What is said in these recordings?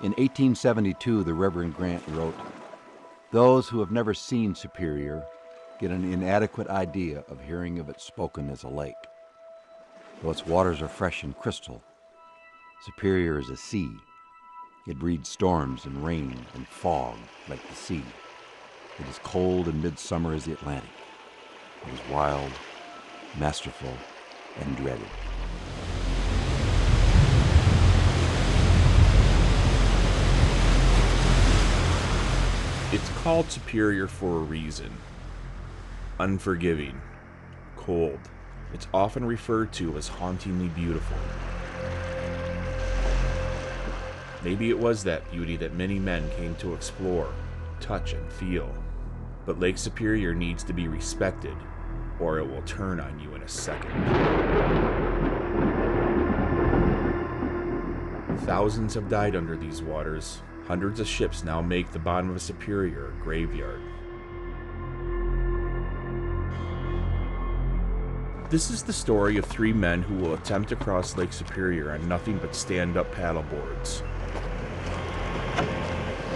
In 1872, the Reverend Grant wrote, "Those who have never seen Superior get an inadequate idea of hearing of it spoken as a lake. Though its waters are fresh and crystal, Superior is a sea. It breeds storms and rain and fog like the sea. It is cold in midsummer as the Atlantic. It is wild, masterful, and dreaded." It's called Superior for a reason. Unforgiving, cold. It's often referred to as hauntingly beautiful. Maybe it was that beauty that many men came to explore, touch, and feel. But Lake Superior needs to be respected, or it will turn on you in a second. Thousands have died under these waters. Hundreds of ships now make the bottom of Superior a graveyard. This is the story of 3 men who will attempt to cross Lake Superior on nothing but stand-up paddle boards.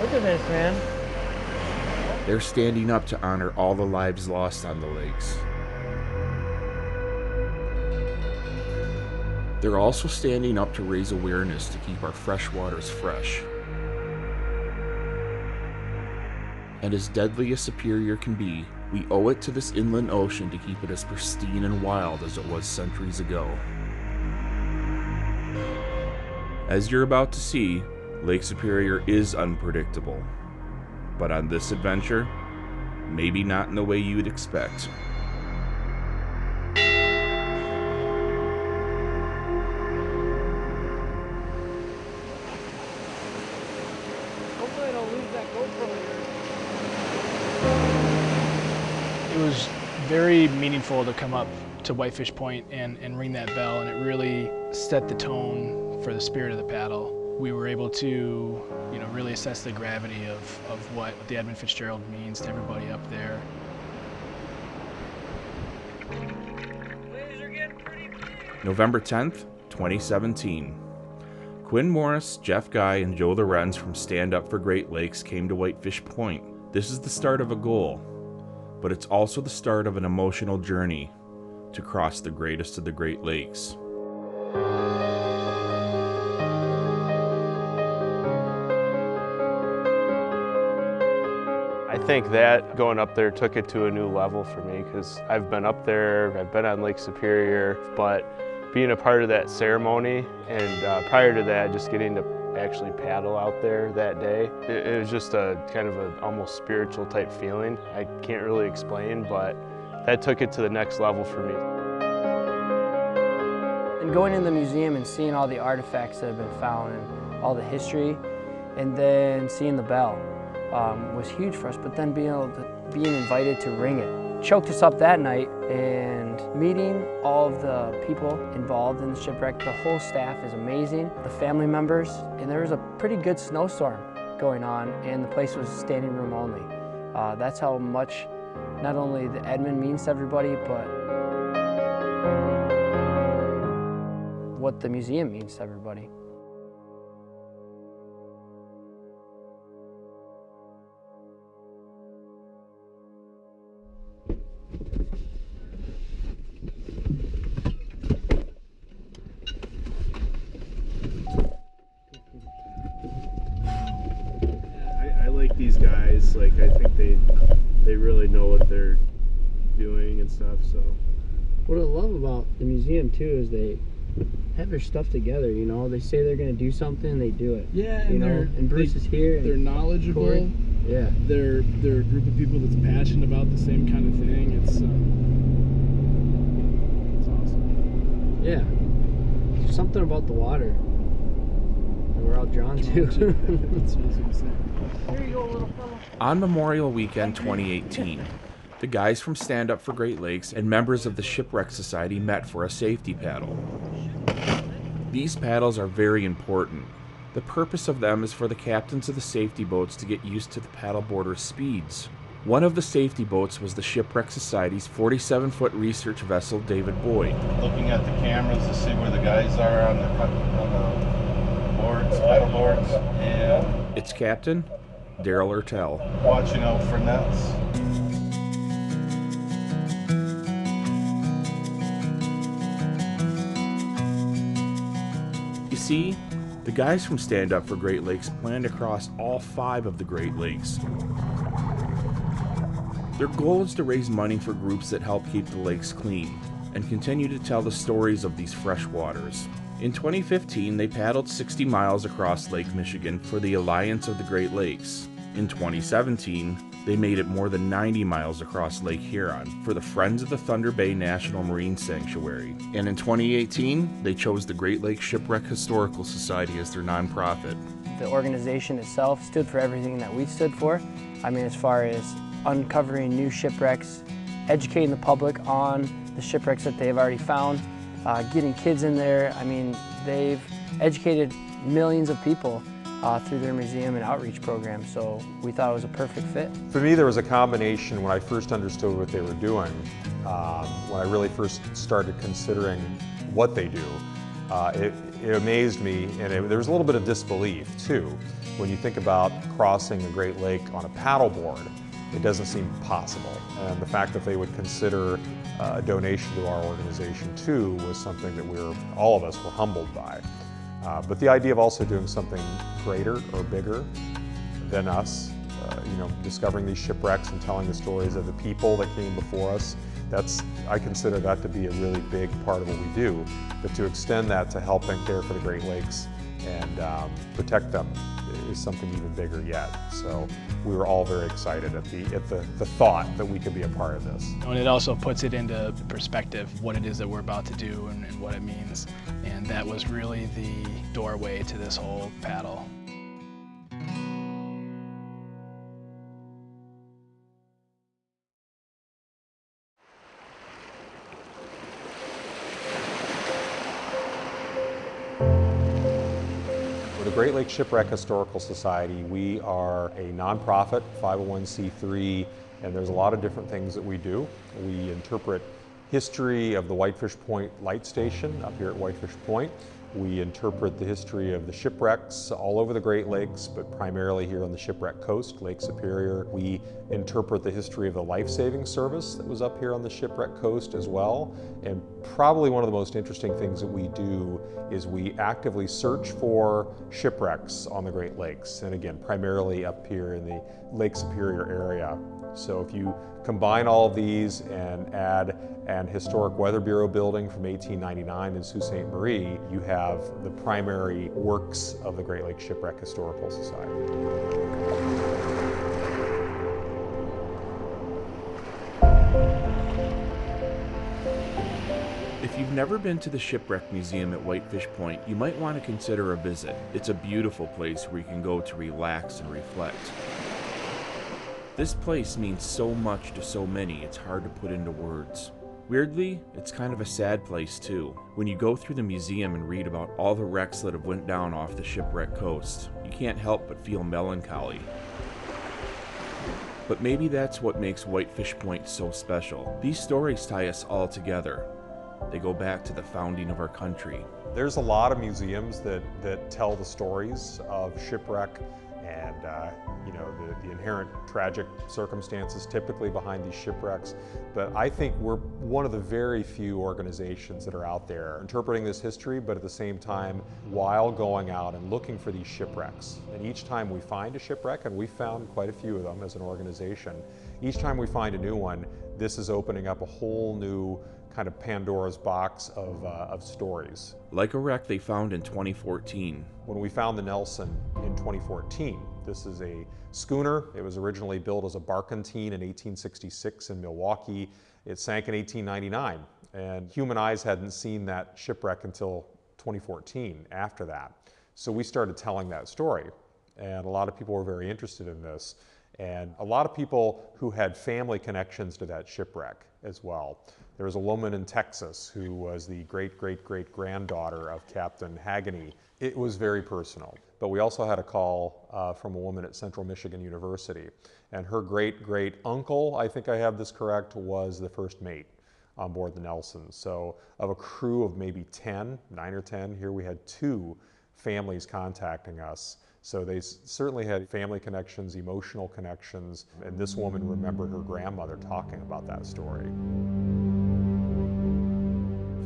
Look at this, man. They're standing up to honor all the lives lost on the lakes. They're also standing up to raise awareness to keep our freshwaters fresh. And as deadly as Superior can be, we owe it to this inland ocean to keep it as pristine and wild as it was centuries ago. As you're about to see, Lake Superior is unpredictable. But on this adventure, maybe not in the way you'd expect. Hopefully I don't lose that GoPro here. It was very meaningful to come up to Whitefish Point and ring that bell, and it really set the tone for the spirit of the paddle. We were able to, really assess the gravity of what the Edmund Fitzgerald means to everybody up there. November 10th, 2017. Quinn Morris, Jeff Guy, and Joe Lorenz from Stand Up for Great Lakes came to Whitefish Point. This is the start of a goal, but it's also the start of an emotional journey to cross the greatest of the Great Lakes. I think that going up there took it to a new level for me, because I've been up there, I've been on Lake Superior, but being a part of that ceremony and prior to that, just getting to actually paddle out there that day, it was just a kind of an almost spiritual type feeling. I can't really explain, but that took it to the next level for me. And going in the museum and seeing all the artifacts that have been found and all the history, and then seeing the bell was huge for us. But then being invited to ring it choked us up that night, and meeting all of the people involved in the shipwreck. The whole staff is amazing, the family members, and there was a pretty good snowstorm going on, and the place was standing room only. That's how much not only the Edmund means to everybody, but what the museum means to everybody. I like these guys. Like, I think they really know what they're doing and stuff. So What I love about the museum too is they have their stuff together. They say they're going to do something, they do it. Yeah, and and Bruce is here. They're knowledgeable. Corey. Yeah, They're a group of people that's passionate about the same kind of thing. It's awesome. yeah. There's something about the water that we're all drawn to. That's what I was gonna say. Here you go, little fella. On Memorial Weekend 2018, the guys from Stand Up for Great Lakes and members of the Shipwreck Society met for a safety paddle. These paddles are very important. The purpose of them is for the captains of the safety boats to get used to the paddleboarders' speeds. One of the safety boats was the Shipwreck Society's 47-foot research vessel, David Boyd. Looking at the cameras to see where the guys are on the lords, idle lords, and It's Captain Daryl Ertel. watching out for nets. You see, the guys from Stand Up for Great Lakes plan to cross all 5 of the Great Lakes. Their goal is to raise money for groups that help keep the lakes clean and continue to tell the stories of these fresh waters. In 2015, they paddled 60 miles across Lake Michigan for the Alliance of the Great Lakes. In 2017, they made it more than 90 miles across Lake Huron for the Friends of the Thunder Bay National Marine Sanctuary. And in 2018, they chose the Great Lakes Shipwreck Historical Society as their nonprofit. The organization itself stood for everything that we stood for. I mean, as far as uncovering new shipwrecks, educating the public on the shipwrecks that they've already found, getting kids in there. I mean, they've educated millions of people through their museum and outreach program, so we thought it was a perfect fit. For me, there was a combination when I first understood what they were doing, when I really first started considering what they do. It amazed me, and there was a little bit of disbelief too. When you think about crossing a Great Lake on a paddleboard, it doesn't seem possible. And the fact that they would consider a donation to our organization too was something that all of us were humbled by. But the idea of also doing something greater or bigger than us, discovering these shipwrecks and telling the stories of the people that came before us, I consider that to be a really big part of what we do. But to extend that to helping care for the Great Lakes and protect them is something even bigger yet. So we were all very excited at the thought that we could be a part of this. And it also puts it into perspective what it is that we're about to do and what it means. And that was really the doorway to this whole paddle. The Great Lakes Shipwreck Historical Society, we are a nonprofit, 501c3, and there's a lot of different things that we do. We interpret history of the Whitefish Point Light Station up here at Whitefish Point. We interpret the history of the shipwrecks all over the Great Lakes, but primarily here on the shipwreck coast, Lake Superior. We interpret the history of the life-saving service that was up here on the shipwreck coast as well. And probably one of the most interesting things that we do is we actively search for shipwrecks on the Great Lakes. And again, primarily up here in the Lake Superior area. So if you combine all of these and add an historic Weather Bureau building from 1899 in Sault Ste. Marie, you have the primary works of the Great Lakes Shipwreck Historical Society. If you've never been to the Shipwreck Museum at Whitefish Point, you might want to consider a visit. It's a beautiful place where you can go to relax and reflect. This place means so much to so many, it's hard to put into words. Weirdly, it's kind of a sad place too. When you go through the museum and read about all the wrecks that have went down off the shipwreck coast, you can't help but feel melancholy. But maybe that's what makes Whitefish Point so special. These stories tie us all together. They go back to the founding of our country. There's a lot of museums that tell the stories of shipwreck and the inherent tragic circumstances typically behind these shipwrecks. But I think we're one of the very few organizations that are out there interpreting this history, but at the same time, while going out and looking for these shipwrecks. And each time we find a shipwreck, and we found quite a few of them as an organization, each time we find a new one, this is opening up a whole new kind of Pandora's box of stories. Like a wreck they found in 2014. When we found the Nelson in 2014, this is a schooner. It was originally built as a barkentine in 1866 in Milwaukee. It sank in 1899, and human eyes hadn't seen that shipwreck until 2014 after that. So we started telling that story, and a lot of people were very interested in this. And a lot of people who had family connections to that shipwreck as well. There was a woman in Texas who was the great-great-great-granddaughter of Captain Hagenny. It was very personal. But we also had a call from a woman at Central Michigan University. And her great-great-uncle, I think I have this correct, was the first mate on board the Nelson. So of a crew of maybe 10, 9 or 10, here we had 2 families contacting us. So they certainly had family connections, emotional connections, and this woman remembered her grandmother talking about that story.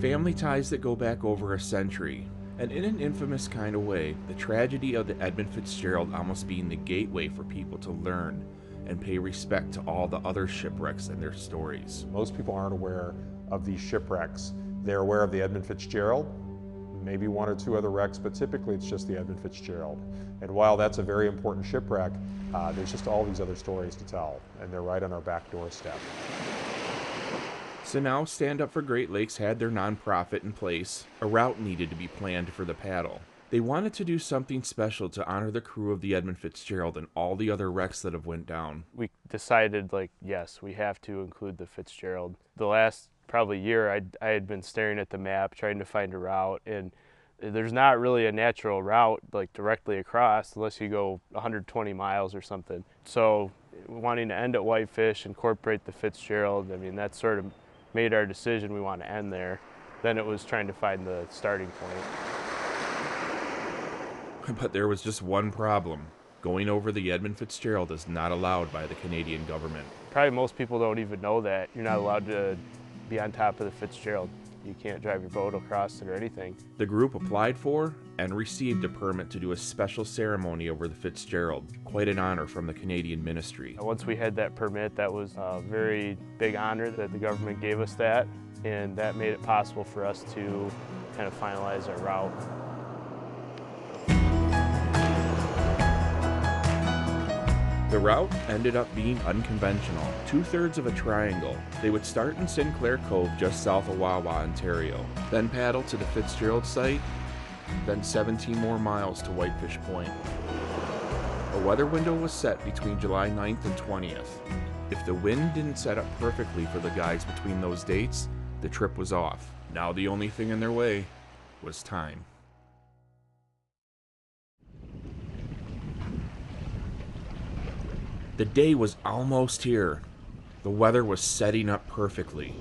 Family ties that go back over a century, and in an infamous kind of way, the tragedy of the Edmund Fitzgerald almost being the gateway for people to learn and pay respect to all the other shipwrecks and their stories. Most people aren't aware of these shipwrecks. They're aware of the Edmund Fitzgerald, maybe one or two other wrecks, but typically it's just the Edmund Fitzgerald. And while that's a very important shipwreck, there's just all these other stories to tell, and they're right on our back doorstep. So now Stand Up for Great Lakes had their nonprofit in place. A route needed to be planned for the paddle. They wanted to do something special to honor the crew of the Edmund Fitzgerald and all the other wrecks that have went down. We decided, like, yes, we have to include the Fitzgerald. The last probably year I had been staring at the map trying to find a route, and there's not really a natural route like directly across unless you go 120 miles or something. So wanting to end at Whitefish, incorporate the Fitzgerald, I mean, that sort of made our decision we want to end there. Then it was trying to find the starting point. But there was just one problem. Going over the Edmund Fitzgerald is not allowed by the Canadian government. Probably most people don't even know that. You're not allowed to be on top of the Fitzgerald. You can't drive your boat across it or anything. The group applied for and received a permit to do a special ceremony over the Fitzgerald. Quite an honor from the Canadian ministry. Once we had that permit, that was a very big honor that the government gave us that, and that made it possible for us to kind of finalize our route. The route ended up being unconventional, 2/3 of a triangle. They would start in Sinclair Cove just south of Wawa, Ontario, then paddle to the Fitzgerald site, then 17 more miles to Whitefish Point. A weather window was set between July 9th and 20th. If the wind didn't set up perfectly for the guys between those dates, the trip was off. Now the only thing in their way was time. The day was almost here. The weather was setting up perfectly.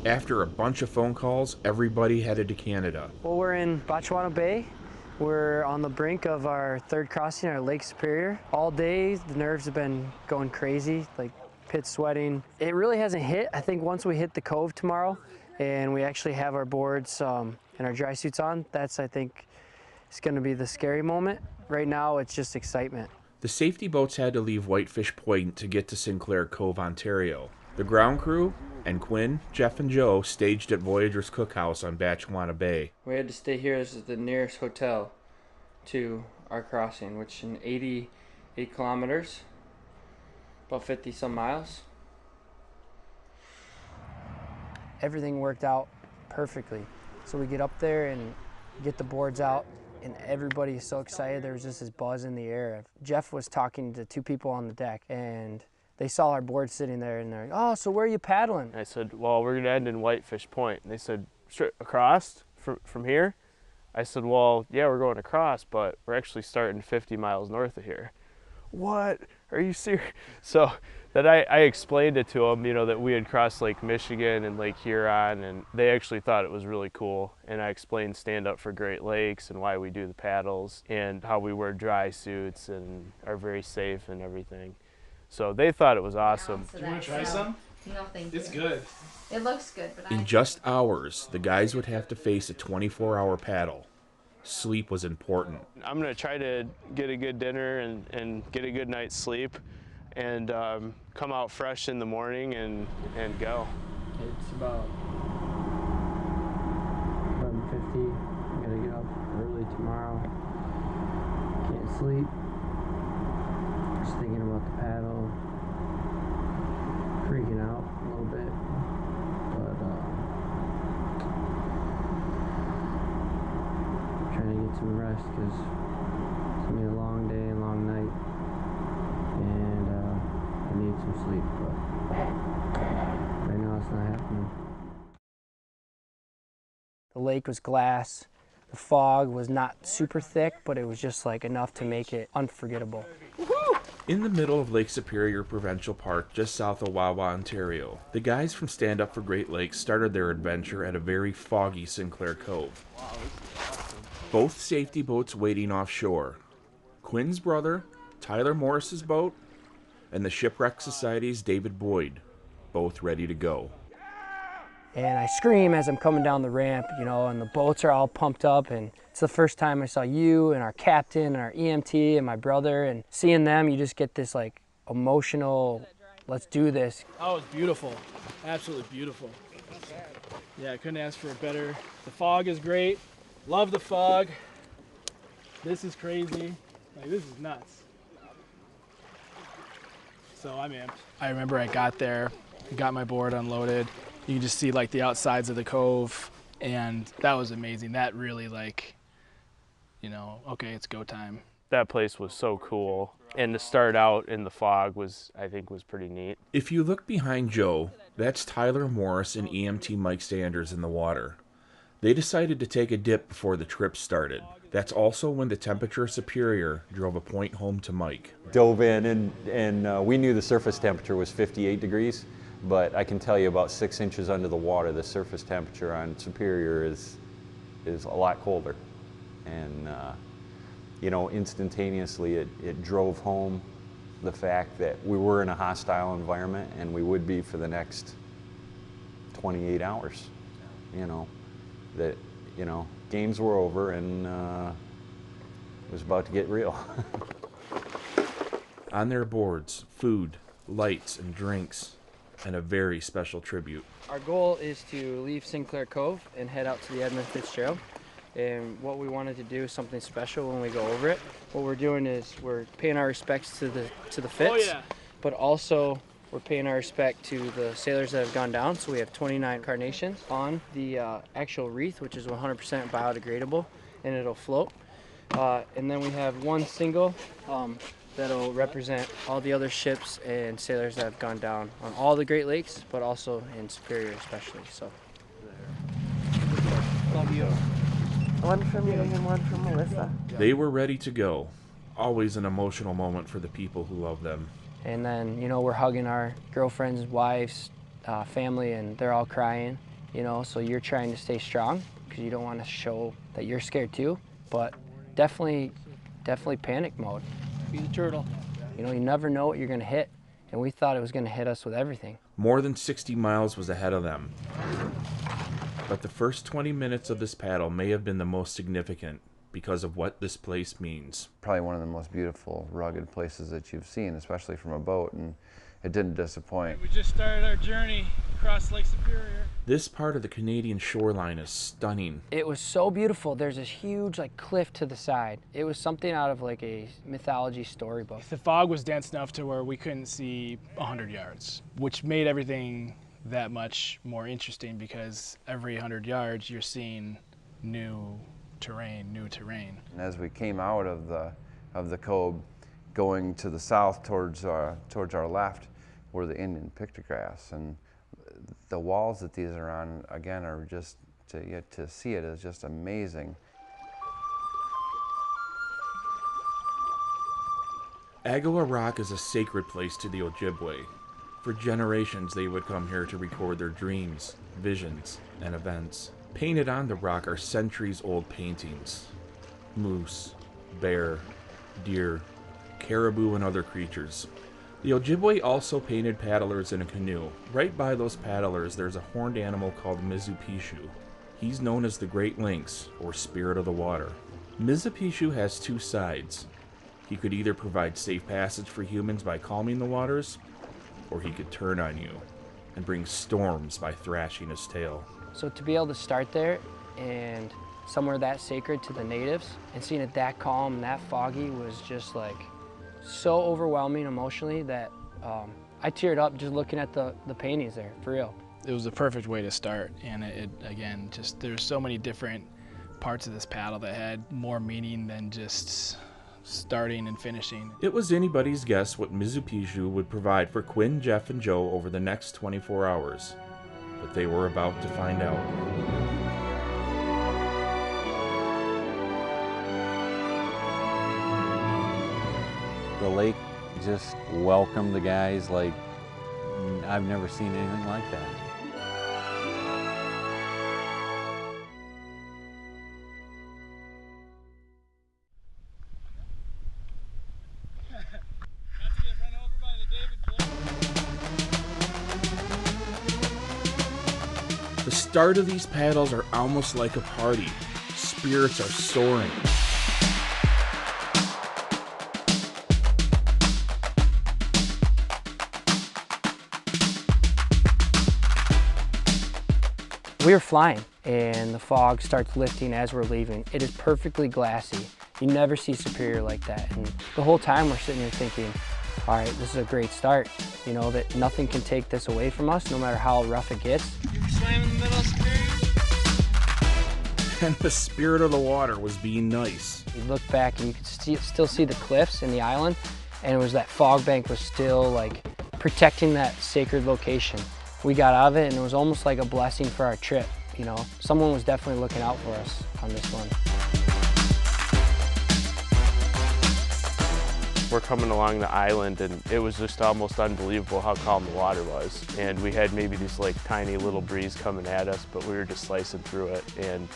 After a bunch of phone calls, everybody headed to Canada. Well, we're in Botswana Bay. We're on the brink of our third crossing, our Lake Superior. All day, the nerves have been going crazy, like pit sweating. It really hasn't hit. I think once we hit the cove tomorrow and we actually have our boards and our dry suits on, that's, I think, is going to be the scary moment. Right now, it's just excitement. The safety boats had to leave Whitefish Point to get to Sinclair Cove, Ontario. The ground crew and Quinn, Jeff, and Joe staged at Voyager's Cookhouse on Botswana Bay. We had to stay here as the nearest hotel to our crossing, which is 88 kilometers, about 50 some miles. Everything worked out perfectly. So we get up there and get the boards out, and everybody is so excited. There was just this buzz in the air. Jeff was talking to two people on the deck, and they saw our board sitting there, and they're like, "Oh, so where are you paddling?" I said, "Well, we're going to end in Whitefish Point." And they said, "Straight across from here?" I said, "Well, yeah, we're going across, but we're actually starting 50 miles north of here." "What? Are you serious?" So that I explained it to them, you know, that we had crossed Lake Michigan and Lake Huron, and they actually thought it was really cool. And I explained Stand Up for Great Lakes and why we do the paddles and how we wear dry suits and are very safe and everything. So they thought it was awesome. Do you want to try some? No, thank you. It's good. It looks good, but In just hours, the guys would have to face a 24-hour paddle. Sleep was important. I'm going to try to get a good dinner and get a good night's sleep and come out fresh in the morning and go. It's about 11:50. I gotta get up early tomorrow. Can't sleep. Just thinking about the paddle. Freaking out a little bit. But trying to get some rest because it's gonna be a long day and long night. And I need some sleep, but right now it's not happening. The lake was glass. The fog was not super thick, but it was just like enough to make it unforgettable. In the middle of Lake Superior Provincial Park, just south of Wawa, Ontario, the guys from Stand Up for Great Lakes started their adventure at a very foggy Sinclair Cove. Both safety boats waiting offshore. Quinn's brother, Tyler Morris's boat, and the Shipwreck Society's David Boyd, both ready to go. And I scream as I'm coming down the ramp, you know, and the boats are all pumped up, and it's the first time I saw you and our captain and our EMT and my brother, and seeing them, you just get this like emotional, let's do this. Oh, it's beautiful. Absolutely beautiful. Yeah, I couldn't ask for a better. The fog is great. Love the fog. This is crazy. Like, this is nuts. So I'm amped. I remember I got there, got my board unloaded. You can just see like the outsides of the cove, and that was amazing. That really, like, you know, okay, it's go time. That place was so cool, and to start out in the fog was, I think, was pretty neat. If you look behind Joe, that's Tyler Morris and EMT Mike Sanders in the water. They decided to take a dip before the trip started. That's also when the temperature superior drove a point home to Mike. Dove in, and we knew the surface temperature was 58 degrees, but I can tell you about 6 inches under the water, the surface temperature on Superior is a lot colder. And you know, instantaneously it drove home the fact that we were in a hostile environment, and we would be for the next 28 hours. You know, that, you know, games were over, and it was about to get real. On their boards, food, lights, and drinks, and a very special tribute. Our goal is to leave Sinclair Cove and head out to the Edmund Fitzgerald. And what we wanted to do is something special when we go over it. What we're doing is we're paying our respects to the Fitz, but also we're paying our respect to the sailors that have gone down. So we have 29 carnations on the actual wreath, which is 100% biodegradable, and it'll float. And then we have one single that'll represent all the other ships and sailors that have gone down on all the Great Lakes, but also in Superior especially. So, love you. One from you and one from Melissa. They were ready to go. Always an emotional moment for the people who love them. And then, you know, we're hugging our girlfriends, wives, family, and they're all crying, you know, so you're trying to stay strong because you don't want to show that you're scared too, but definitely panic mode. Be the turtle. You know, you never know what you're going to hit, and we thought it was going to hit us with everything. More than 60 miles was ahead of them. But the first 20 minutes of this paddle may have been the most significant because of what this place means. Probably one of the most beautiful, rugged places that you've seen, especially from a boat, and it didn't disappoint. We just started our journey across Lake Superior. This part of the Canadian shoreline is stunning. It was so beautiful. There's this huge like cliff to the side. It was something out of like a mythology storybook. The fog was dense enough to where we couldn't see 100 yards, which made everything that much more interesting because every 100 yards you're seeing new terrain. And as we came out of the cove, going to the south towards our left were the Indian pictographs, and the walls that these are on again are just to see it is just amazing. Agua Rock is a sacred place to the Ojibwe. For generations, they would come here to record their dreams, visions, and events. Painted on the rock are centuries-old paintings. Moose, bear, deer, caribou, and other creatures. The Ojibwe also painted paddlers in a canoe. Right by those paddlers, there's a horned animal called Mizupishu. He's known as the Great Lynx, or Spirit of the Water. Mizupishu has two sides. He could either provide safe passage for humans by calming the waters, or he could turn on you and bring storms by thrashing his tail. So to be able to start there and somewhere that sacred to the natives and seeing it that calm and that foggy was just like so overwhelming emotionally that I teared up just looking at the paintings there, for real. It was the perfect way to start, and it again, just there's so many different parts of this paddle that had more meaning than just starting and finishing. It was anybody's guess what Mizupishu would provide for Quinn, Jeff, and Joe over the next 24 hours, but they were about to find out. The lake just welcomed the guys like I've never seen anything like that. start of these paddles are almost like a party. Spirits are soaring. We were flying and the fog starts lifting as we're leaving. It is perfectly glassy. You never see Superior like that. And the whole time we're sitting here thinking, all right, this is a great start. You know, that nothing can take this away from us, no matter how rough it gets. Swam in the middle, Superior. And the spirit of the water was being nice. You look back and you could still see the cliffs and the island, and it was that fog bank was still like protecting that sacred location. We got out of it and it was almost like a blessing for our trip. You know, someone was definitely looking out for us on this one. We're coming along the island and it was just almost unbelievable how calm the water was. And we had maybe this like tiny little breeze coming at us, but we were just slicing through it. And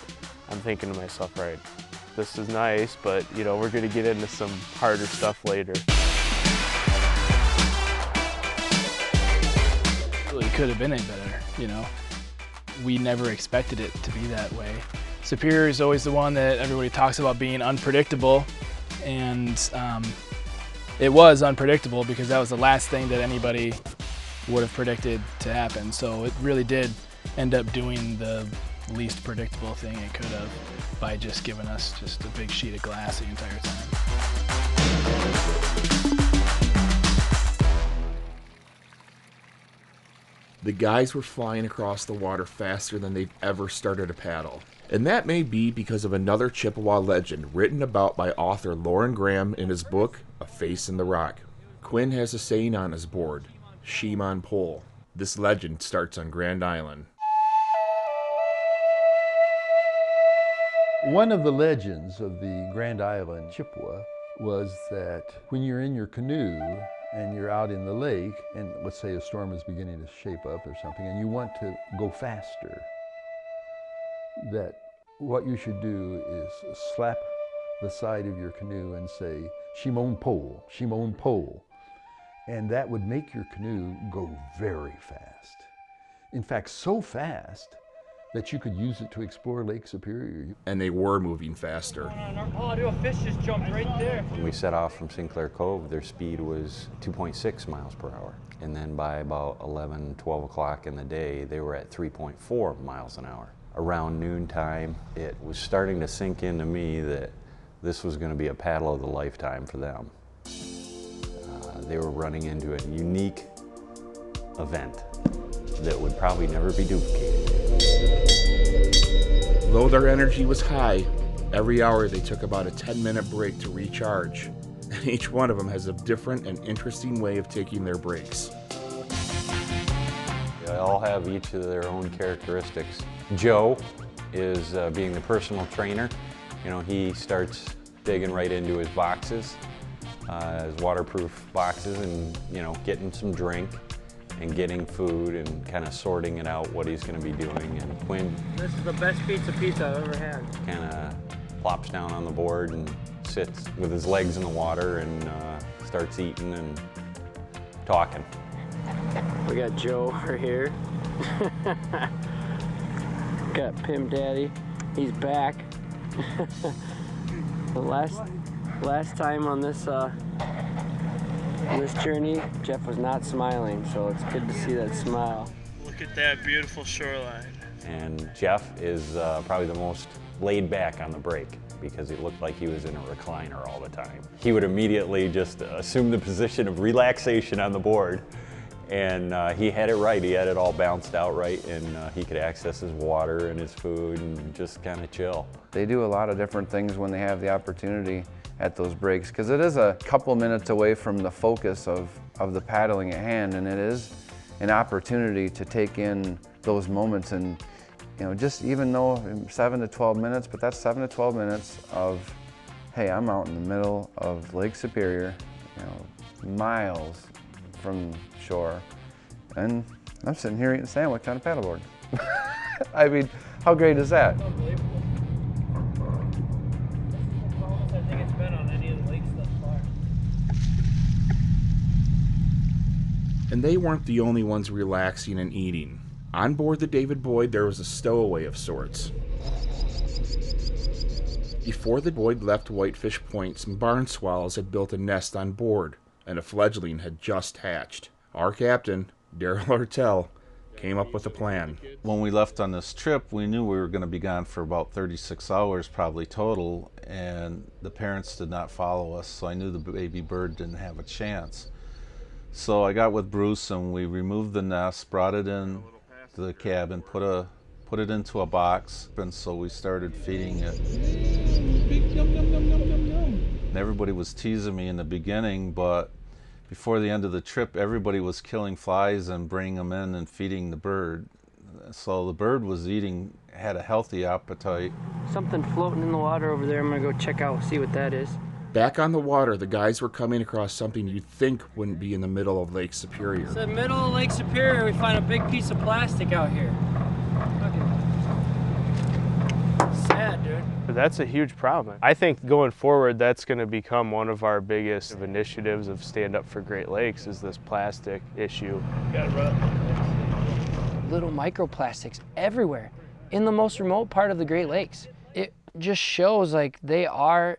I'm thinking to myself, right, this is nice, but you know, we're gonna get into some harder stuff later. It could have been any better, you know. We never expected it to be that way. Superior is always the one that everybody talks about being unpredictable, and it was unpredictable because that was the last thing that anybody would have predicted to happen. So it really did end up doing the least predictable thing it could have by just giving us just a big sheet of glass the entire time. The guys were flying across the water faster than they'd ever started a paddle. And that may be because of another Chippewa legend written about by author Lauren Graham in his book, A Face in the Rock. Quinn has a saying on his board, "Sheem on pole." This legend starts on Grand Island. One of the legends of the Grand Island Chippewa was that when you're in your canoe and you're out in the lake, and let's say a storm is beginning to shape up or something, and you want to go faster, that what you should do is slap the side of your canoe and say, "Sheem on pole, sheem on pole." And that would make your canoe go very fast. In fact, so fast that you could use it to explore Lake Superior. And they were moving faster. Oh, a fish just jumped right there. When we set off from Sinclair Cove, their speed was 2.6 miles per hour. And then by about 11, 12 o'clock in the day, they were at 3.4 miles an hour. Around noontime, it was starting to sink into me that this was going to be a paddle of the lifetime for them. They were running into a unique event that would probably never be duplicated. Though their energy was high, every hour they took about a 10-minute break to recharge. And each one of them has a different and interesting way of taking their breaks. They all have each of their own characteristics. Joe is being the personal trainer. You know, he starts digging right into his boxes, his waterproof boxes, and, you know, getting some drink and getting food and kind of sorting it out what he's going to be doing. And Quinn, this is the best pizza I've ever had. Kind of plops down on the board and sits with his legs in the water and starts eating and talking. We got Joe over here. Got Pim Daddy. He's back. The last time on this journey, Jeff was not smiling, so it's good to see that smile. Look at that beautiful shoreline. And Jeff is probably the most laid back on the break because he looked like he was in a recliner all the time. He would immediately just assume the position of relaxation on the board, and he had it right. He had it all balanced out right, and he could access his water and his food and just kind of chill. They do a lot of different things when they have the opportunity at those breaks, because it is a couple minutes away from the focus of the paddling at hand, and it is an opportunity to take in those moments. And you know, just even though 7 to 12 minutes, but that's 7 to 12 minutes of, hey, I'm out in the middle of Lake Superior, you know, miles from shore, and I'm sitting here eating a sandwich on a paddleboard. I mean, how great is that? And they weren't the only ones relaxing and eating. On board the David Boyd, there was a stowaway of sorts. Before the Boyd left Whitefish Point, some barn swallows had built a nest on board, and a fledgling had just hatched. Our captain, Daryl Ortell, came up with a plan. When we left on this trip, we knew we were going to be gone for about 36 hours probably total, and the parents did not follow us, so I knew the baby bird didn't have a chance. So I got with Bruce and we removed the nest, brought it in to the cabin, put it into a box, and so we started feeding it. And everybody was teasing me in the beginning, but before the end of the trip, everybody was killing flies and bringing them in and feeding the bird. So the bird was eating, had a healthy appetite. Something floating in the water over there. I'm gonna go check out, see what that is. Back on the water, the guys were coming across something you'd think wouldn't be in the middle of Lake Superior. It's the middle of Lake Superior. We find a big piece of plastic out here. Sad, dude. That's a huge problem. I think going forward, that's going to become one of our biggest initiatives of Stand Up for Great Lakes is this plastic issue. Little microplastics everywhere in the most remote part of the Great Lakes. It just shows like they are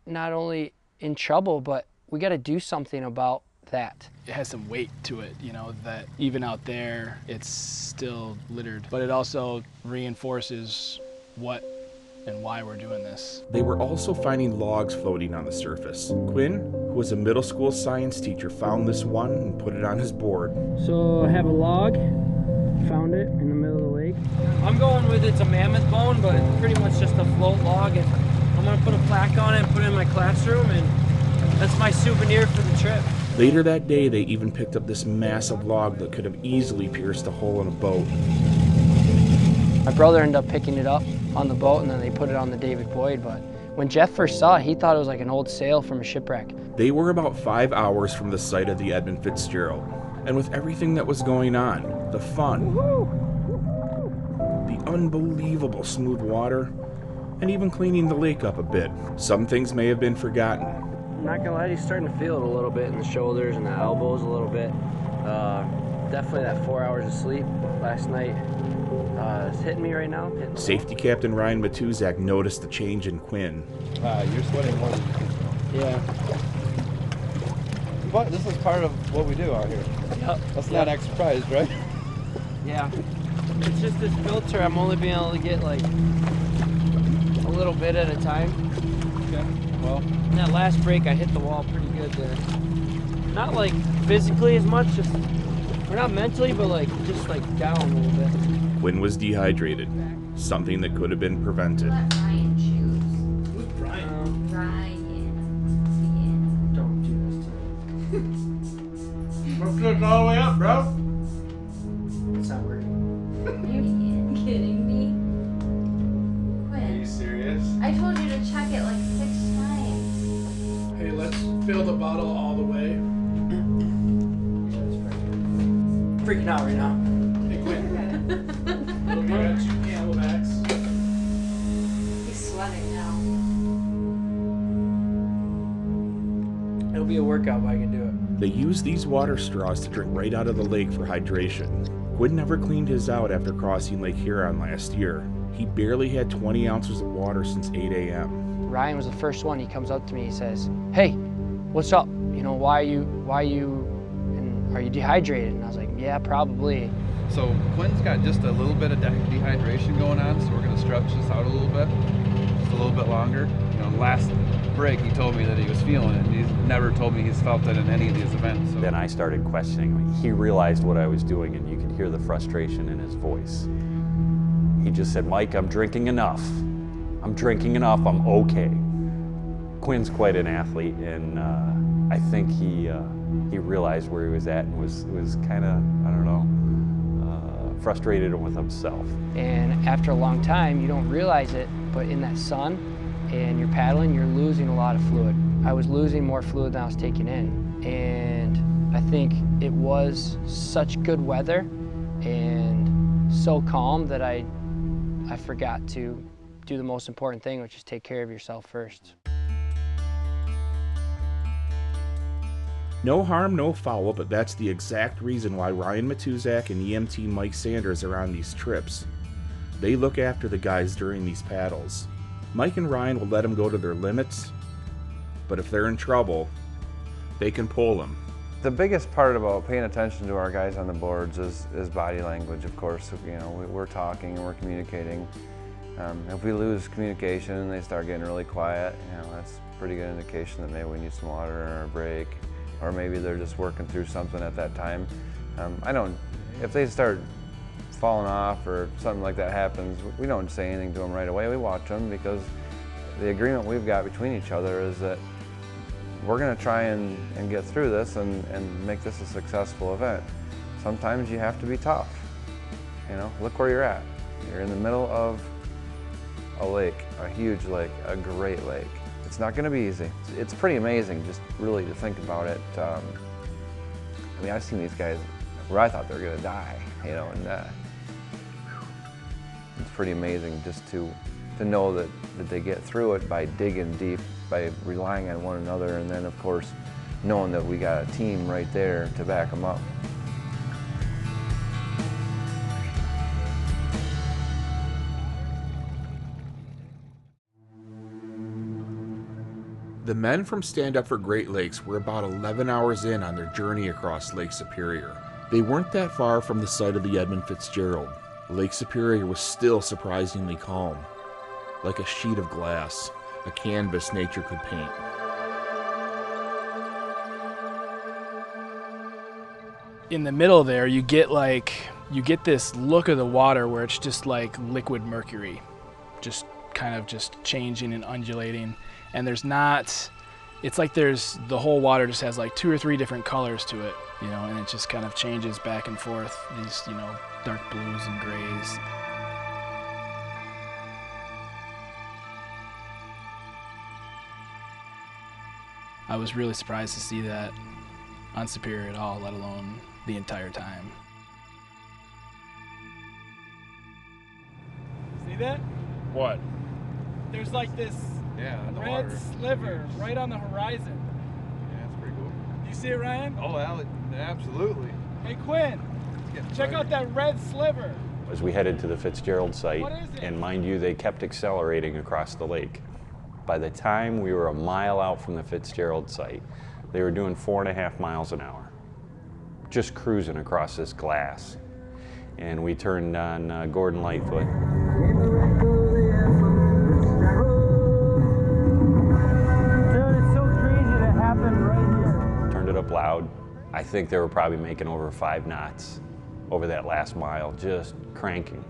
not only in trouble, but we got to do something about that. It has some weight to it, you know, that even out there, it's still littered. But it also reinforces what and why we're doing this. They were also finding logs floating on the surface. Quinn, who was a middle school science teacher, found this one and put it on his board. So I have a log, found it in the middle of the lake. I'm going with it's a mammoth bone, but it's pretty much just a float log. And I'm gonna put a plaque on it and put it in my classroom, and that's my souvenir for the trip. Later that day, they even picked up this massive log that could have easily pierced a hole in a boat. My brother ended up picking it up on the boat, and then they put it on the David Boyd. But when Jeff first saw it, he thought it was like an old sail from a shipwreck. They were about 5 hours from the site of the Edmund Fitzgerald. And with everything that was going on, the fun, the unbelievable smooth water, and even cleaning the lake up a bit, some things may have been forgotten. I'm not gonna lie, he's starting to feel it a little bit in the shoulders and the elbows a little bit. Definitely that 4 hours of sleep last night is hitting me right now. Safety Captain Ryan Matuzak noticed the change in Quinn. You're sweating more than you think. Yeah. But this is part of what we do out here. Yep. That's not act surprised, right? Yeah. It's just this filter, I'm only being able to get like a little bit at a time. Okay. Well, in that last break, I hit the wall pretty good there. Not like physically as much, just, we're not mentally, but like just like down a little bit. Quinn was dehydrated, something that could have been prevented. Let Ryan choose. Who's Brian? Ryan. Don't do this to me. let's get all the way up, bro. It's not working. Are you kidding me? Are you Quinn, serious? I told you to check it like 6 times. Hey, let's fill the bottle all the way. Freaking out right now. Hey, Quinn. Little bit of 2 camelbacks. He's sweating now. It'll be a workout, but I can do it. They used these water straws to drink right out of the lake for hydration. Quinn never cleaned his out after crossing Lake Huron last year. He barely had 20 ounces of water since 8 a.m. Ryan was the first one. He comes up to me, he says, "Hey, what's up? You know, why you, and are you dehydrated?" And I was like, "Yeah, probably." So Quinn's got just a little bit of dehydration going on, so we're gonna stretch this out a little bit, just a little bit longer. You know, last break he told me that he was feeling it, and he's never told me he's felt it in any of these events. So. Then I started questioning him. He realized what I was doing, and you could hear the frustration in his voice. He just said, "Mike, I'm drinking enough. I'm drinking enough, I'm okay." Quinn's quite an athlete, and I think he realized where he was at and was kind of, I don't know, frustrated with himself. And after a long time, you don't realize it, but in that sun and you're paddling, you're losing a lot of fluid. I was losing more fluid than I was taking in. And I think it was such good weather and so calm that I forgot to do the most important thing, which is take care of yourself first. No harm, no foul, but that's the exact reason why Ryan Matuzak and EMT Mike Sanders are on these trips. They look after the guys during these paddles. Mike and Ryan will let them go to their limits, but if they're in trouble, they can pull them. The biggest part about paying attention to our guys on the boards is body language, of course. You know, we're talking and we're communicating. If we lose communication and they start getting really quiet, you know, that's a pretty good indication that maybe we need some water or a break, or maybe they're just working through something at that time. If they start falling off or something like that happens, we don't say anything to them right away. We watch them because the agreement we've got between each other is that we're going to try and get through this and make this a successful event. Sometimes you have to be tough. You know, look where you're at. You're in the middle of a lake, a huge lake, a great lake. It's not going to be easy. It's pretty amazing just really to think about it. I mean, I've seen these guys where I thought they were going to die, you know, and it's pretty amazing just to know that they get through it by digging deep, by relying on one another, and then of course knowing that we got a team right there to back them up. The men from Stand Up for Great Lakes were about 11 hours in on their journey across Lake Superior. They weren't that far from the site of the Edmund Fitzgerald. Lake Superior was still surprisingly calm, like a sheet of glass, a canvas nature could paint. In the middle there, you get this look of the water where it's just like liquid mercury, just kind of just changing and undulating. And it's like the whole water just has like 2 or 3 different colors to it, you know, and it just kind of changes back and forth, these, you know, dark blues and grays. I was really surprised to see that on Superior at all, let alone the entire time. See that? What? There's like this red sliver right on the horizon. Yeah, that's pretty cool. You see it, Ryan? Oh, absolutely. Hey, Quinn, check out that red sliver. As we headed to the Fitzgerald site, What is it? and mind you, they kept accelerating across the lake. By the time we were a mile out from the Fitzgerald site, they were doing 4.5 miles an hour, just cruising across this glass. And we turned on Gordon Lightfoot. Dude, it's so crazy to happen right here. Turned it up loud. I think they were probably making over 5 knots over that last mile, just cranking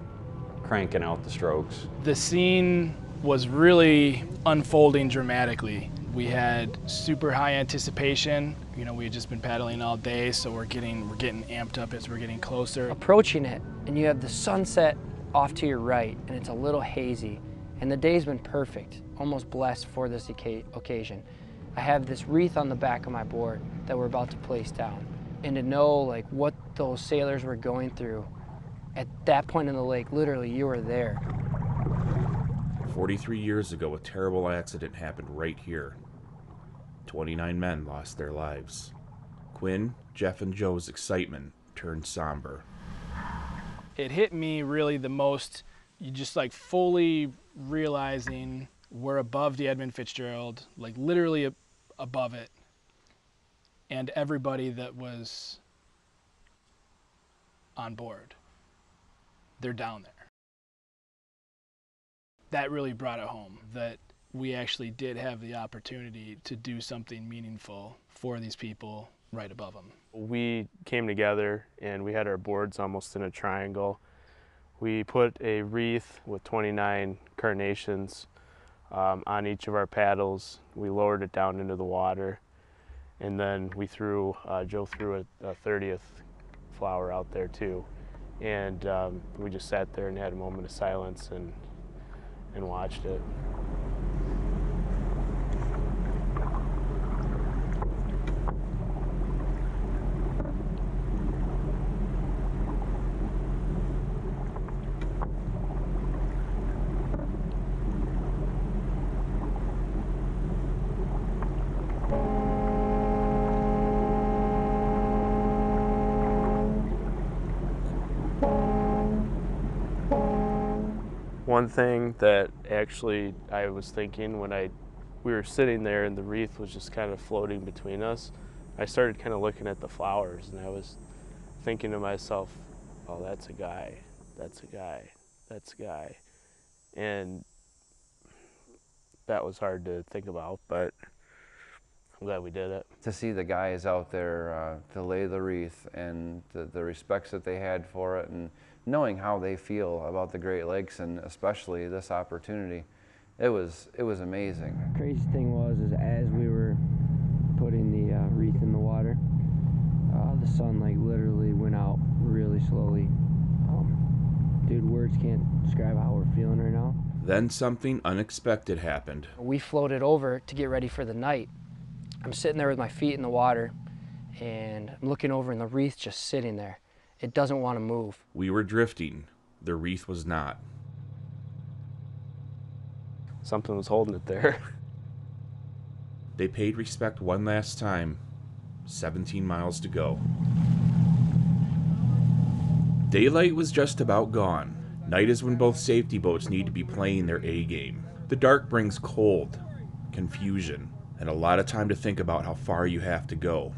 out the strokes. The scene was really unfolding dramatically. We had super high anticipation. You know, we had just been paddling all day, so we're getting amped up as we're getting closer. Approaching it, and you have the sunset off to your right, and it's a little hazy. And the day's been perfect, almost blessed for this occasion. I have this wreath on the back of my board that we're about to place down. And to know like what those sailors were going through at that point in the lake, literally you were there. 43 years ago, a terrible accident happened right here. 29 men lost their lives. Quinn, Jeff, and Joe's excitement turned somber. It hit me really the most, you just like fully realizing we're above the Edmund Fitzgerald, like literally above it. And everybody that was on board, they're down there. That really brought it home, that we actually did have the opportunity to do something meaningful for these people right above them. We came together and we had our boards almost in a triangle. We put a wreath with 29 carnations on each of our paddles. We lowered it down into the water, and then we threw, Joe threw a 30th flower out there too. And we just sat there and had a moment of silence and watched it. one thing that actually I was thinking when we were sitting there and the wreath was just kind of floating between us, I started kind of looking at the flowers, and I was thinking to myself, oh, that's a guy, that's a guy, that's a guy. And that was hard to think about, but I'm glad we did it. To see the guys out there to lay the wreath and the respects that they had for it, and knowing how they feel about the Great Lakes and especially this opportunity, it was amazing. Crazy thing was, is as we were putting the wreath in the water, the sun like literally went out really slowly. Dude, words can't describe how we're feeling right now. Then something unexpected happened. We floated over to get ready for the night. I'm sitting there with my feet in the water, and I'm looking over, and the wreath just sitting there. It doesn't want to move. We were drifting. The wreath was not. Something was holding it there. They paid respect one last time. 17 miles to go. Daylight was just about gone. Night is when both safety boats need to be playing their A game. The dark brings cold, confusion, and a lot of time to think about how far you have to go.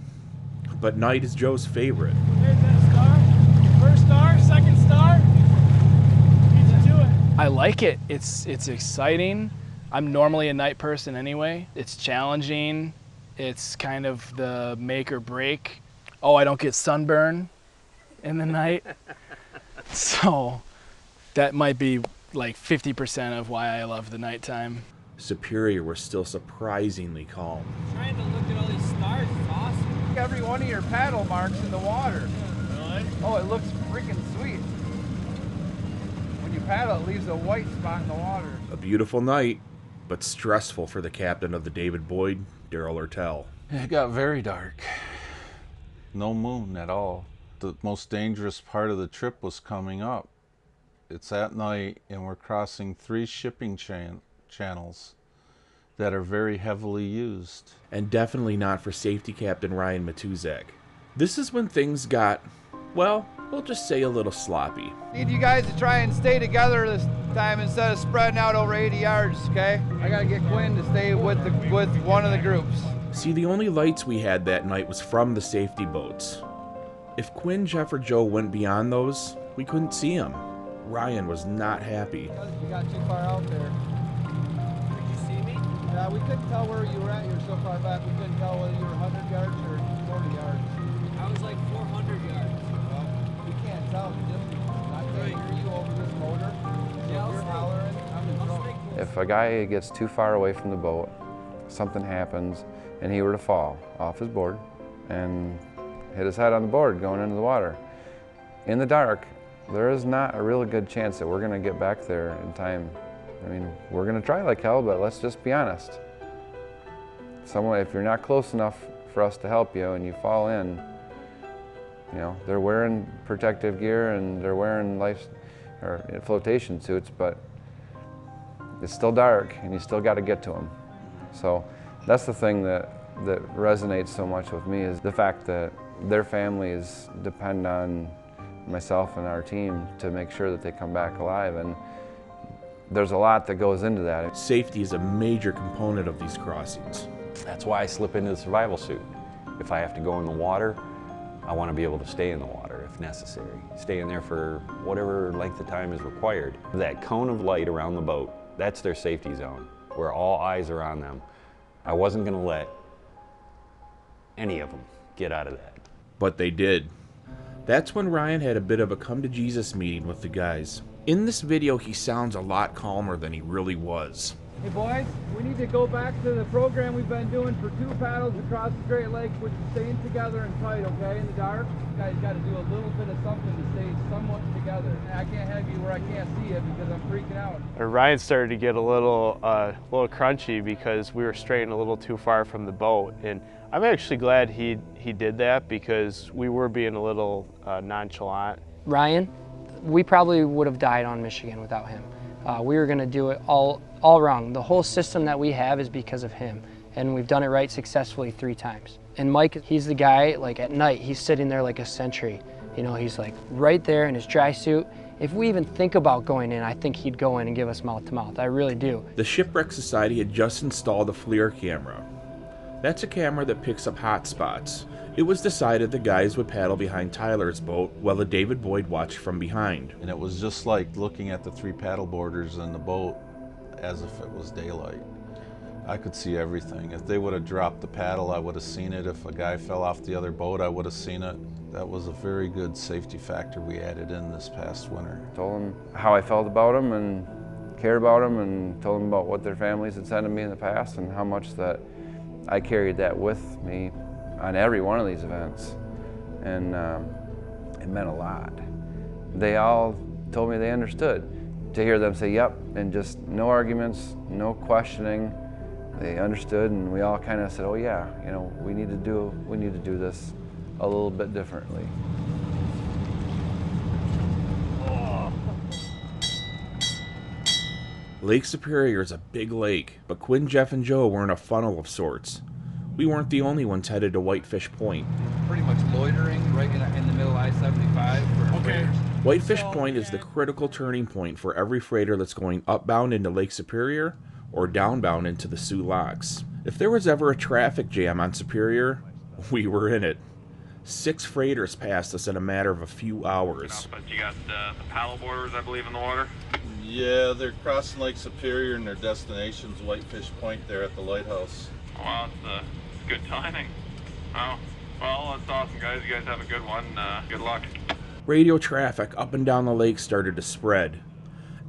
But night is Joe's favorite. There's that star. First star, second star. Beat you to it. I like it. It's exciting. I'm normally a night person anyway. It's challenging. It's kind of the make or break. Oh, I don't get sunburn in the night. So that might be like 50% of why I love the nighttime. Superior was still surprisingly calm. Trying to look at all these stars is awesome. Every one of your paddle marks in the water. Really? Oh, it looks freaking sweet. When you paddle, it leaves a white spot in the water. A beautiful night, but stressful for the captain of the David Boyd, Daryl Ortell. It got very dark. No moon at all. The most dangerous part of the trip was coming up. It's at night, and we're crossing 3 shipping channels that are very heavily used. And definitely not for Safety Captain Ryan Matuzak. This is when things got, well, we'll just say a little sloppy. Need you guys to try and stay together this time instead of spreading out over 80 yards, okay? I gotta get Quinn to stay with one of the groups. See, the only lights we had that night was from the safety boats. If Quinn, Jeff, or Joe went beyond those, we couldn't see them. Ryan was not happy. You got too far out there. Did you see me? Yeah, we couldn't tell where you were at. You were so far back, we couldn't tell whether you were 100 yards or 40 yards. I was like 400 yards. Well, we can't tell the distance. I can't hear you over this motor. So Yeah, if you're hollering, I'm in trouble. If a guy gets too far away from the boat, something happens, and he were to fall off his board and hit his head on the board going into the water, in the dark, there is not a really good chance that we're going to get back there in time. I mean, we're going to try like hell, but let's just be honest. If you're not close enough for us to help you and you fall in, you know, they're wearing protective gear and they're wearing flotation suits, but it's still dark and you still got to get to them. So that's the thing that resonates so much with me, is the fact that their families depend on myself and our team to make sure that they come back alive, and there's a lot that goes into that. Safety is a major component of these crossings. That's why I slip into the survival suit. If I have to go in the water, I want to be able to stay in the water if necessary. Stay in there for whatever length of time is required. That cone of light around the boat, that's their safety zone, where all eyes are on them. I wasn't going to let any of them get out of that. But they did. That's when Ryan had a bit of a come-to-Jesus meeting with the guys. In this video, he sounds a lot calmer than he really was. Hey boys, we need to go back to the program we've been doing for 2 paddles across the Great Lakes, which is staying together and tight, okay, in the dark. You guys got to do a little bit of something to stay somewhat together. I can't have you where I can't see you because I'm freaking out. Ryan started to get a little crunchy because we were straying a little too far from the boat, and I'm actually glad he did that because we were being a little nonchalant. Ryan, we probably would have died on Michigan without him. We were going to do it all wrong. The whole system that we have is because of him, and we've done it right successfully 3 times. And Mike, he's the guy, like at night, he's sitting there like a sentry. You know, he's like right there in his dry suit, If we even think about going in, I think he'd go in and give us mouth to mouth. I really do. The Shipwreck Society had just installed a FLIR camera. That's a camera that picks up hot spots. It was decided the guys would paddle behind Tyler's boat while the David Boyd watched from behind. And it was just like looking at the 3 paddle boarders in the boat as if it was daylight. I could see everything. If they would have dropped the paddle, I would have seen it. If a guy fell off the other boat, I would have seen it. That was a very good safety factor we added in this past winter. Told them how I felt about them and cared about them, and told them about what their families had said to me in the past and how much that I carried that with me on every one of these events. And it meant a lot. They all told me they understood. To hear them say yep, and just no arguments, no questioning, they understood, and we all kind of said, oh yeah, you know, we need to do this a little bit differently. Lake Superior is a big lake, but Quinn, Jeff, and Joe were in a funnel of sorts. We weren't the only ones headed to Whitefish Point. Pretty much loitering right in the middle of I-75 for freighters. Whitefish Point is the critical turning point for every freighter that's going upbound into Lake Superior or downbound into the Sioux Locks. If there was ever a traffic jam on Superior, we were in it. 6 freighters passed us in a matter of a few hours. But you got the paddle boarders, I believe, in the water? Yeah, they're crossing Lake Superior and their destination's Whitefish Point there at the lighthouse. Wow, it's good timing. Oh, well, that's awesome, guys. You guys have a good one. Good luck. Radio traffic up and down the lake started to spread.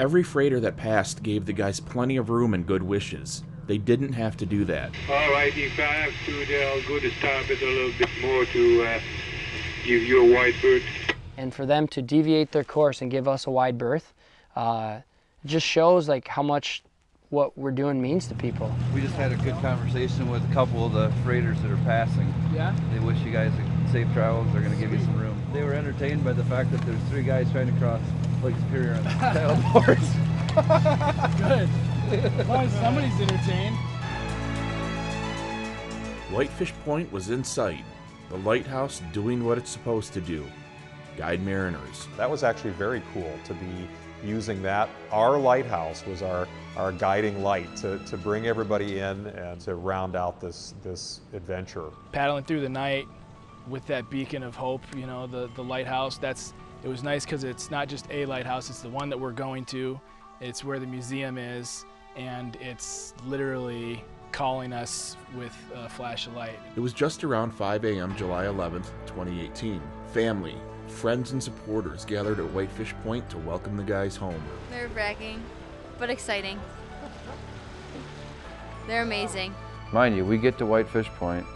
Every freighter that passed gave the guys plenty of room and good wishes. They didn't have to do that. All right, if I have to, I'll go to starboard a little bit more to give you a wide berth. And for them to deviate their course and give us a wide berth, just shows like how much what we're doing means to people. We just had a good conversation with a couple of the freighters that are passing. Yeah? They wish you guys safe travels. They're going to give you some room. They were entertained by the fact that there's 3 guys trying to cross Lake Superior on paddle boards. Good. As long as somebody's entertained. Whitefish Point was in sight. The lighthouse doing what it's supposed to do. Guide mariners. That was actually very cool to be using that. Our lighthouse was our guiding light to bring everybody in and to round out this adventure. Paddling through the night with that beacon of hope, you know, the lighthouse, it was nice because it's not just a lighthouse, it's the one that we're going to. It's where the museum is, and it's literally calling us with a flash of light. It was just around 5 a.m. July 11th, 2018. Family, friends, and supporters gathered at Whitefish Point to welcome the guys home. Nerve-wracking, but exciting. They're amazing. Mind you, we get to Whitefish Point,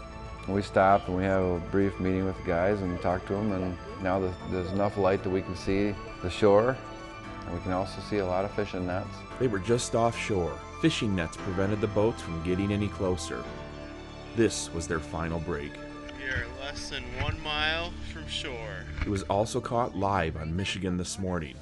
and we stop and we have a brief meeting with the guys and talk to them, and now there's enough light that we can see the shore, and we can also see a lot of fishing nets. They were just offshore. Fishing nets prevented the boats from getting any closer. This was their final break. We are less than 1 mile from shore. It was also caught live on Michigan This Morning.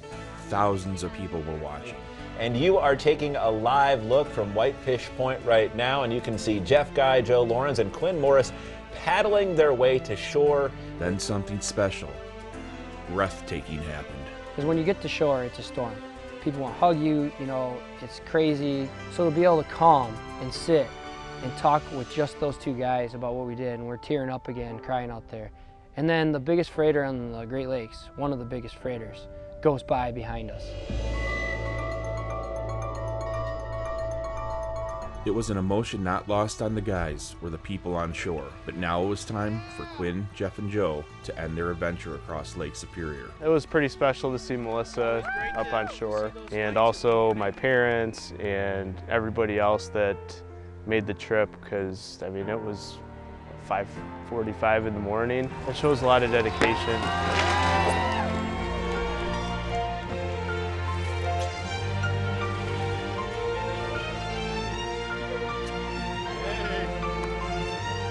Thousands of people were watching. And you are taking a live look from Whitefish Point right now, and you can see Jeff Guy, Joe Lawrence, and Quinn Morris paddling their way to shore. Then something special, breathtaking happened. Because when you get to shore, it's a storm. People want to hug you, you know, it's crazy. So to be able to calm and sit and talk with just those 2 guys about what we did, and we're tearing up again, crying out there. And then the biggest freighter on the Great Lakes, one of the biggest freighters, goes by behind us. It was an emotion not lost on the guys or the people on shore, but now it was time for Quinn, Jeff, and Joe to end their adventure across Lake Superior. It was pretty special to see Melissa up on shore, and also my parents and everybody else that made the trip, because I mean it was 5:45 in the morning. It shows a lot of dedication.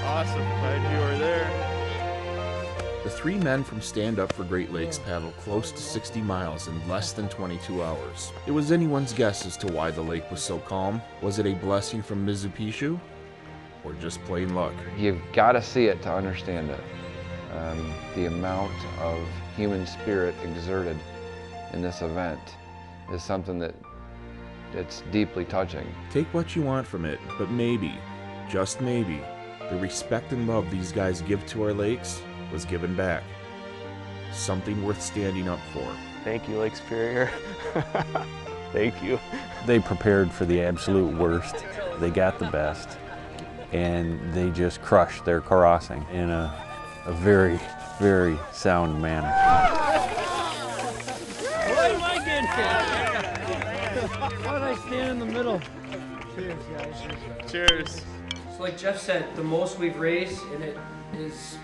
Awesome, glad you were there. The 3 men from Stand Up for Great Lakes paddled close to 60 miles in less than 22 hours. It was anyone's guess as to why the lake was so calm. Was it a blessing from Mizupishu, or just plain luck? You've got to see it to understand it. The amount of human spirit exerted in this event is something that it's deeply touching. Take what you want from it, but maybe, just maybe, the respect and love these guys give to our lakes was given back. Something worth standing up for. Thank you, Lake Superior. Thank you. They prepared for the absolute worst. They got the best, and they just crushed their crossing in a very, very sound manner. What am I getting? Why did I stand in the middle? Cheers, guys. Cheers. So like Jeff said, the most we've raised, and it is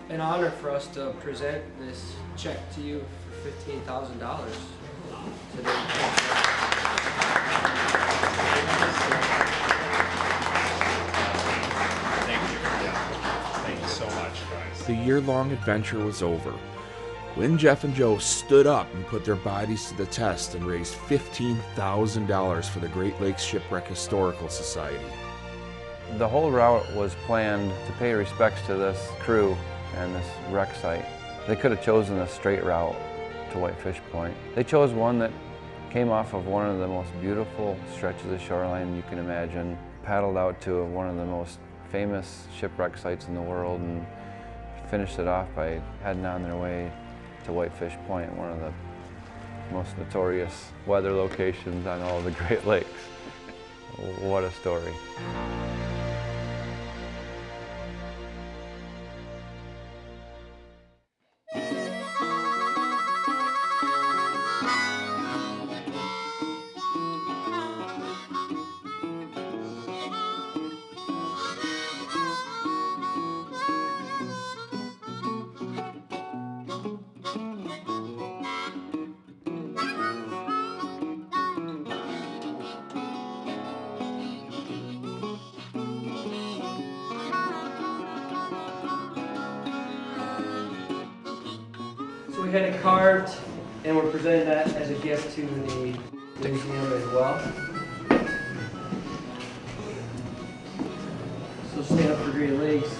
an honor for us to present this check to you for $15,000 today. Thank you so much, guys. The year-long adventure was over when Jeff and Joe stood up and put their bodies to the test and raised $15,000 for the Great Lakes Shipwreck Historical Society. The whole route was planned to pay respects to this crew and this wreck site. They could have chosen a straight route to Whitefish Point. They chose one that came off of one of the most beautiful stretches of shoreline you can imagine, paddled out to one of the most famous shipwreck sites in the world, and finished it off by heading on their way to Whitefish Point, one of the most notorious weather locations on all the Great Lakes. What a story. So we had it carved, and we're presenting that as a gift to the museum as well. So stand up for Great Lakes.